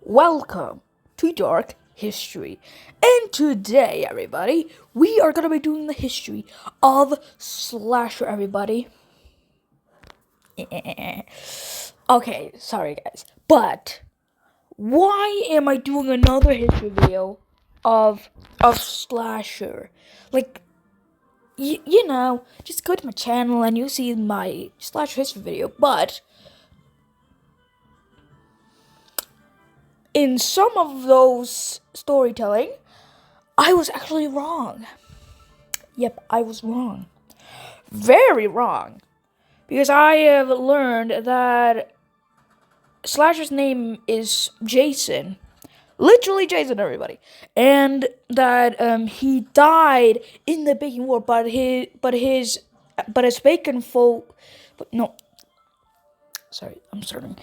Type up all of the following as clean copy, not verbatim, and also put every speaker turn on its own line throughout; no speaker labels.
Welcome to Dark History. And today, everybody, we are going to be doing the history of Slasher, everybody. Okay, sorry, guys. But why am I doing another history video of Slasher? Like, just go to my channel and you'll see my Slasher history video. But in some of those storytelling, I was actually wrong. Yep, I was wrong. Very wrong. Because I have learned that Slasher's name is Jason. Literally Jason, everybody. And that he died in the Bacon War, but his bacon folk. But no. Sorry, I'm starting.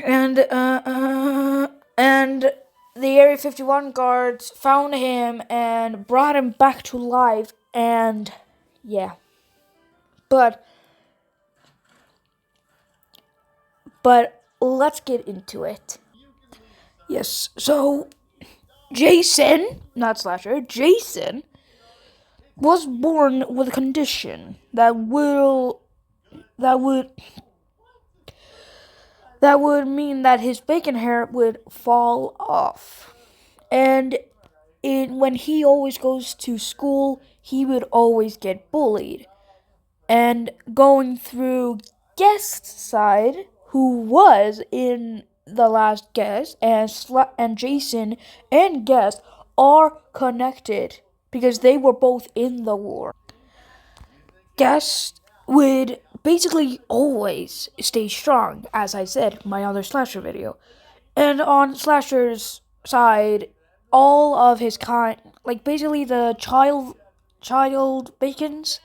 And the Area 51 guards found him and brought him back to life, and yeah. But let's get into it. Yes, so Jason, not Slasher, Jason was born with a condition that would mean that his bacon hair would fall off. And when he always goes to school, he would always get bullied. And going through guest side, who was in the last guest, and Jason and Guest are connected because they were both in the war. Guest would basically always stay strong, as I said in my other Slasher video. And on Slasher's side, all of his kind, like basically the child Bacons,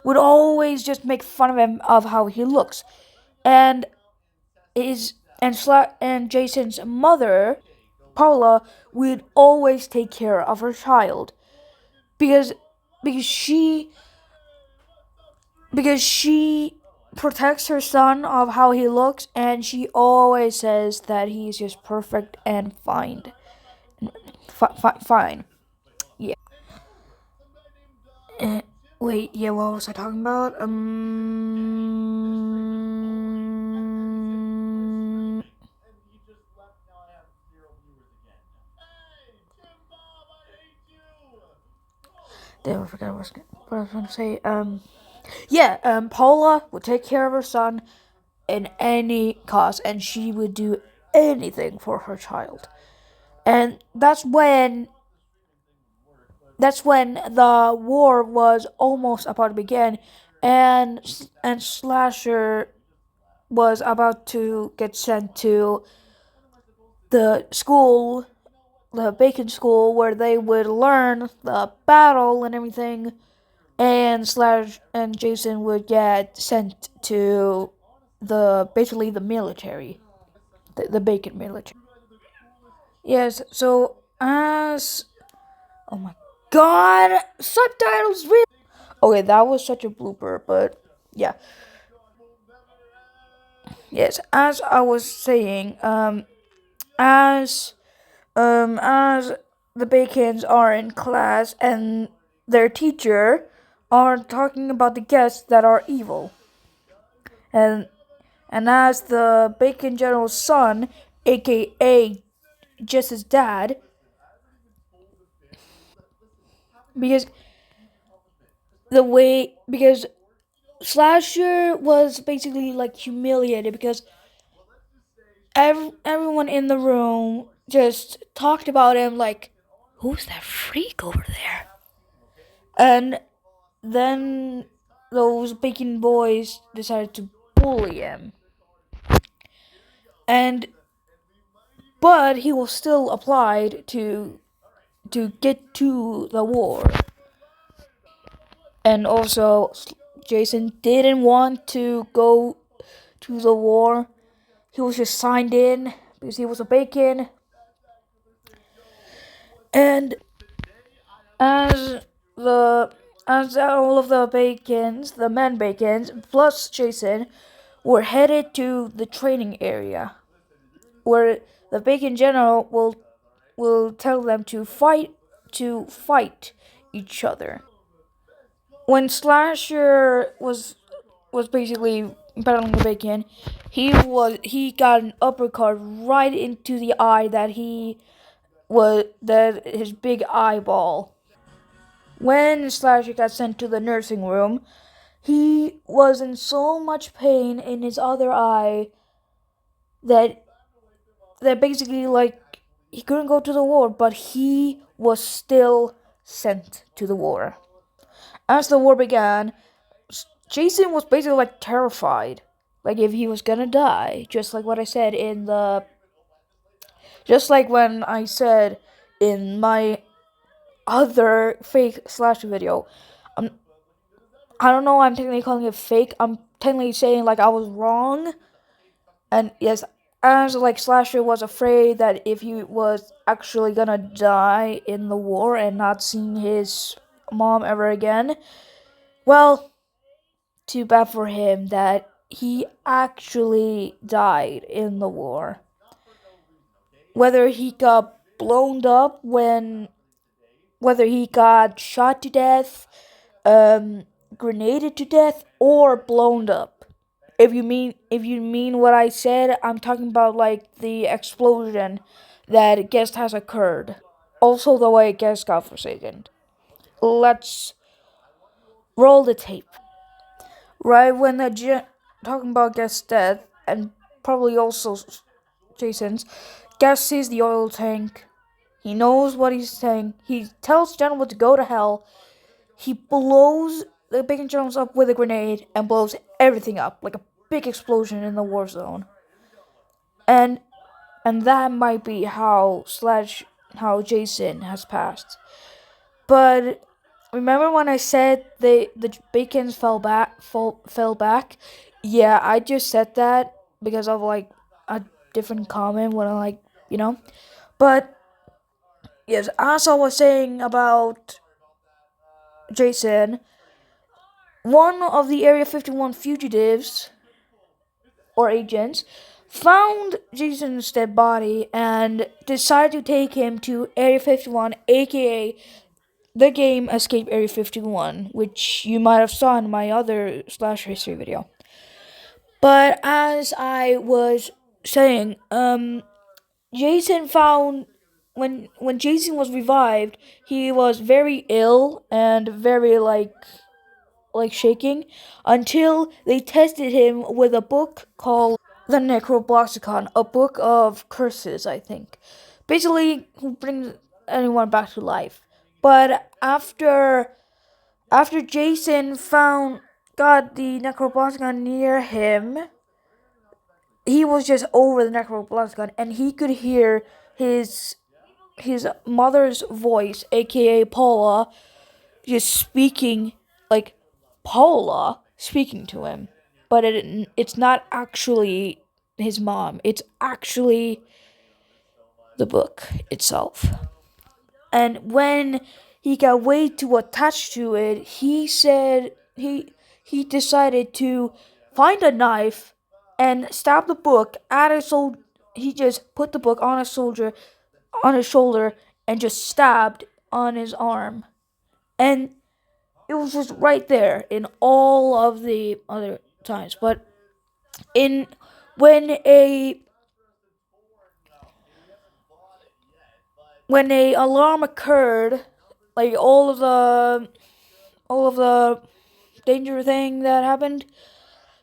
would always just make fun of him of how he looks, and and Jason's mother, Paula, would always take care of her child because because she because she protects her son of how he looks, and she always says that he's just perfect and fine. Fine. Yeah. Wait, yeah, what was I talking about? Damn, I forgot what I was going to say. Paula would take care of her son in any cost, and she would do anything for her child. And that's when the war was almost about to begin, and Slasher was about to get sent to the school, the Bacon School, where they would learn the battle and everything. And Slash and Jason would get sent to basically the military, the Bacon military. Yes. So as oh my god, subtitles really. Okay, that was such a blooper, but yeah. Yes, as I was saying, as the Bacons are in class and their teacher are talking about the guests that are evil, and as the Bacon General's son, aka Jess's dad, because because Slasher was basically like humiliated because everyone in the room just talked about him like, who's that freak over there? And then those Bacon boys decided to bully him. And but he was still applied to get to the war. And also Jason didn't want to go to the war. He was just signed in because he was a Bacon. And as the as all of the Bacons, the men Bacons, plus Jason, were headed to the training area. where the Bacon General will tell them to fight each other. When Slasher was basically battling the Bacon, he got an uppercut right into the eye that his big eyeball. When Slasher got sent to the nursing room, he was in so much pain in his other eye that basically like he couldn't go to the war, but he was still sent to the war. As the war began, Jason was basically like terrified, like if he was gonna die, just like what I said in the, just like when I said in my other fake slasher video. I'm, I don't know. I'm technically calling it fake. I'm technically saying like I was wrong, and yes, as like Slasher was afraid that if he was actually gonna die in the war and not seeing his mom ever again, well, too bad for him that he actually died in the war. Whether he got blown up whether he got shot to death, grenaded to death, or blown up. If you mean what I said, I'm talking about like the explosion that guest has occurred. Also, the way guest got forsaken. Let's roll the tape. Right when talking about guest's death and probably also Jason's, guest sees the oil tank. He knows what he's saying. He tells General to go to hell. He blows the Bacon Jones up with a grenade and blows everything up like a big explosion in the war zone. And that might be how Jason has passed. But remember when I said the Bacons fell back? Yeah, I just said that because of like a different comment when I But yes, as I was saying about Jason, one of the Area 51 fugitives or agents found Jason's dead body and decided to take him to Area 51, aka the game Escape Area 51, which you might have saw in my other slash history video. But as I was saying, Jason found when Jason was revived, he was very ill and very like shaking until they tested him with a book called the Necrobloxicon, a book of curses, I think. Basically, who brings anyone back to life. But after Jason found got the Necrobloxicon near him, he was just over the Necrobloxicon and he could hear his mother's voice, aka Paula, just speaking like Paula speaking to him. But it's not actually his mom. It's actually the book itself. And when he got way too attached to it, he said he decided to find a knife and stab the book at a soldier. He just put the book on a soldier on his shoulder and just stabbed on his arm. And it was just right there in all of the other times. But in when a alarm occurred, like all of the danger thing that happened,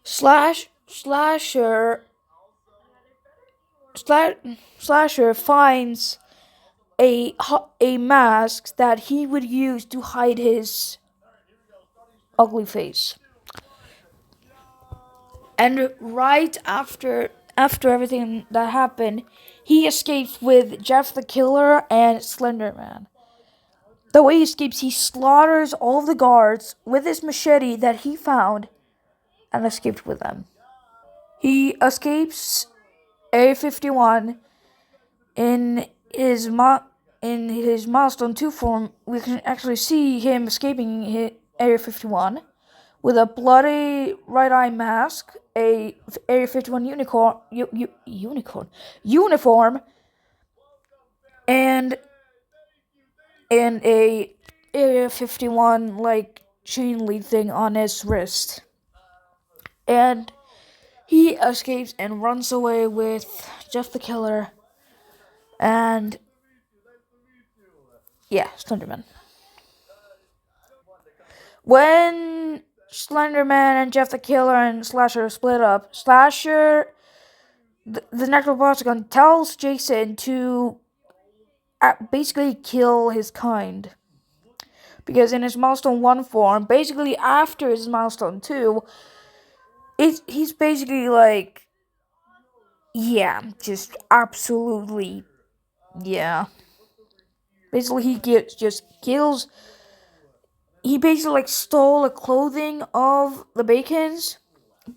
slasher slash, slasher finds a mask that he would use to hide his ugly face. And right after everything that happened, he escapes with Jeff the Killer and Slender Man. The way he escapes, he slaughters all of the guards with his machete that he found and escaped with them. He escapes A51 in his milestone 2 form. We can actually see him escaping Area 51 with a bloody right eye mask, a Area 51 uniform, and a Area 51 like chain lead thing on his wrist. And he escapes and runs away with Jeff the Killer and yeah, Slenderman. When Slenderman and Jeff the Killer and Slasher split up, the Necropolitan tells Jason to basically kill his kind. Because in his Milestone 1 form, basically after his Milestone 2, he's basically like, yeah, just absolutely, yeah. Basically, just kills. He basically like stole the clothing of the Bacons,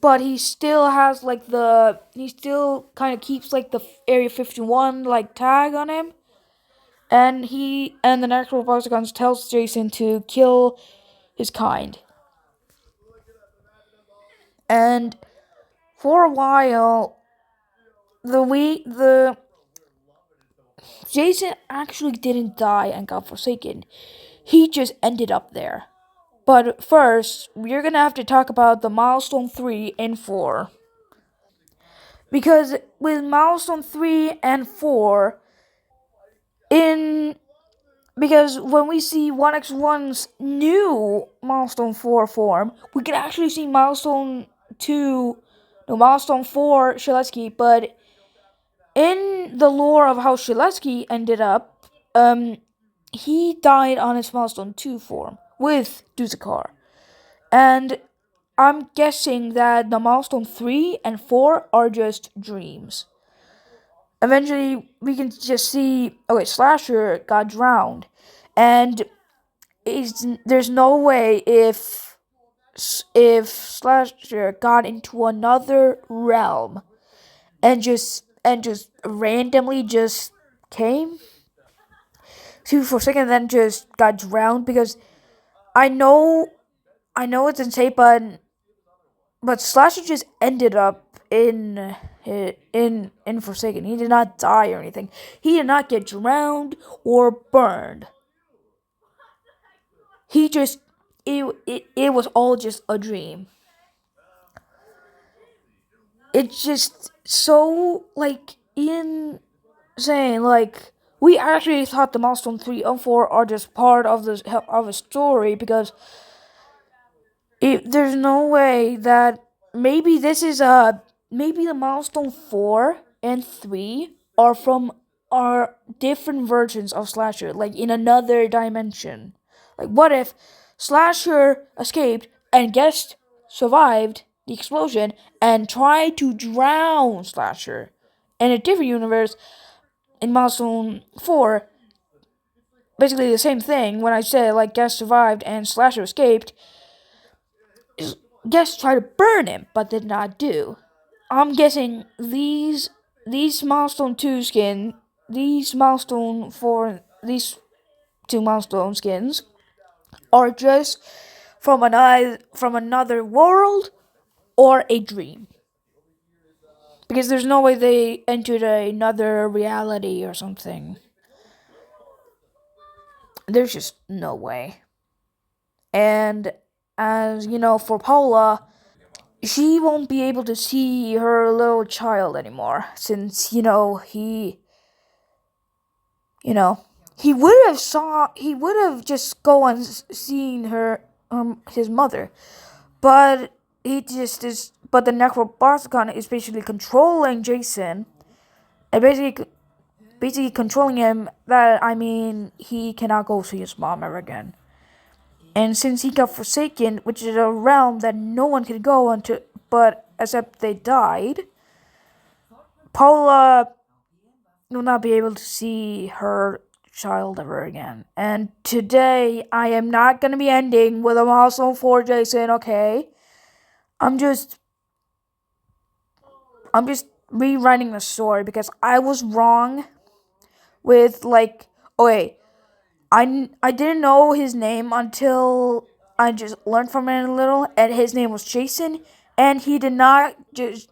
but he still has like he still kind of keeps like the Area 51 like tag on him. And the Necropolitans tells Jason to kill his kind. And for a while, the Jason actually didn't die and got forsaken. He just ended up there. But first, we're gonna have to talk about the Milestone 3 and 4. Because with Milestone 3 and 4, in because when we see 1x1's new Milestone 4 form, we can actually see Milestone 4 Shaletsky, but in the lore of how Shaletsky ended up, he died on his Milestone 2 form with Duzakar. And I'm guessing that the Milestone 3 and 4 are just dreams. Eventually, we can just see, okay, Slasher got drowned. And there's no way if Slasher got into another realm and just randomly just came to for a second, then just got drowned. Because I know it's insane, but Slasher just ended up in Forsaken. He did not die or anything. He did not get drowned or burned. He just it was all just a dream. It's just so like insane. Like, we actually thought the Milestone 3 and 4 are just part of a story, because there's no way that maybe the Milestone 4 and 3 are different versions of Slasher, like in another dimension. Like, what if Slasher escaped and Guest survived the explosion and tried to drown Slasher? In a different universe, in Milestone 4, basically the same thing. When I said like Guest survived and Slasher escaped, Guest tried to burn him, but did not do. I'm guessing these Milestone 2 skin, these Milestone 4, these 2 Milestone skins are just from another world or a dream. Because there's no way they entered another reality or something. There's just no way. And as you know, for Paula, she won't be able to see her little child anymore, since you know he would have just go and seen her his mother, but he just is but the Necrobarthicon is basically controlling Jason, and basically controlling him, that I mean he cannot go see his mom ever again. And since he got forsaken, which is a realm that no one could go into, but except they died, Paula will not be able to see her child ever again. And today, I am not going to be ending with a milestone for Jason, okay? I'm just rewriting the story, because I was wrong with, like, okay, I didn't know his name until I just learned from it a little, and his name was Jason, and he did not just,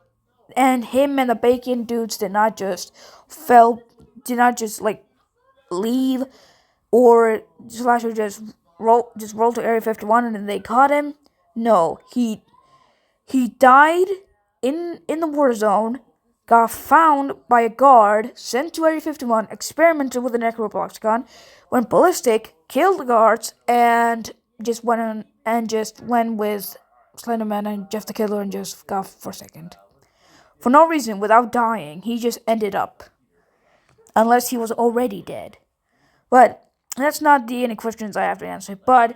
and him and the Bacon dudes did not just like leave, or Slasher just rolled to Area 51 and then they caught him. No, he died in the war zone, got found by a guard, sent to Area 51, experimented with the Necrobloxicon, went ballistic, killed the guards, and just went with Slenderman and Jeff the Killer and just got forsaken. For no reason, without dying, he just ended up. Unless he was already dead. But that's not the only questions I have to answer. But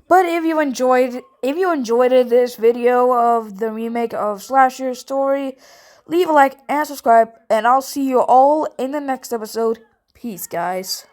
if you enjoyed this video of the remake of Slasher Story, leave a like and subscribe, and I'll see you all in the next episode. Peace, guys.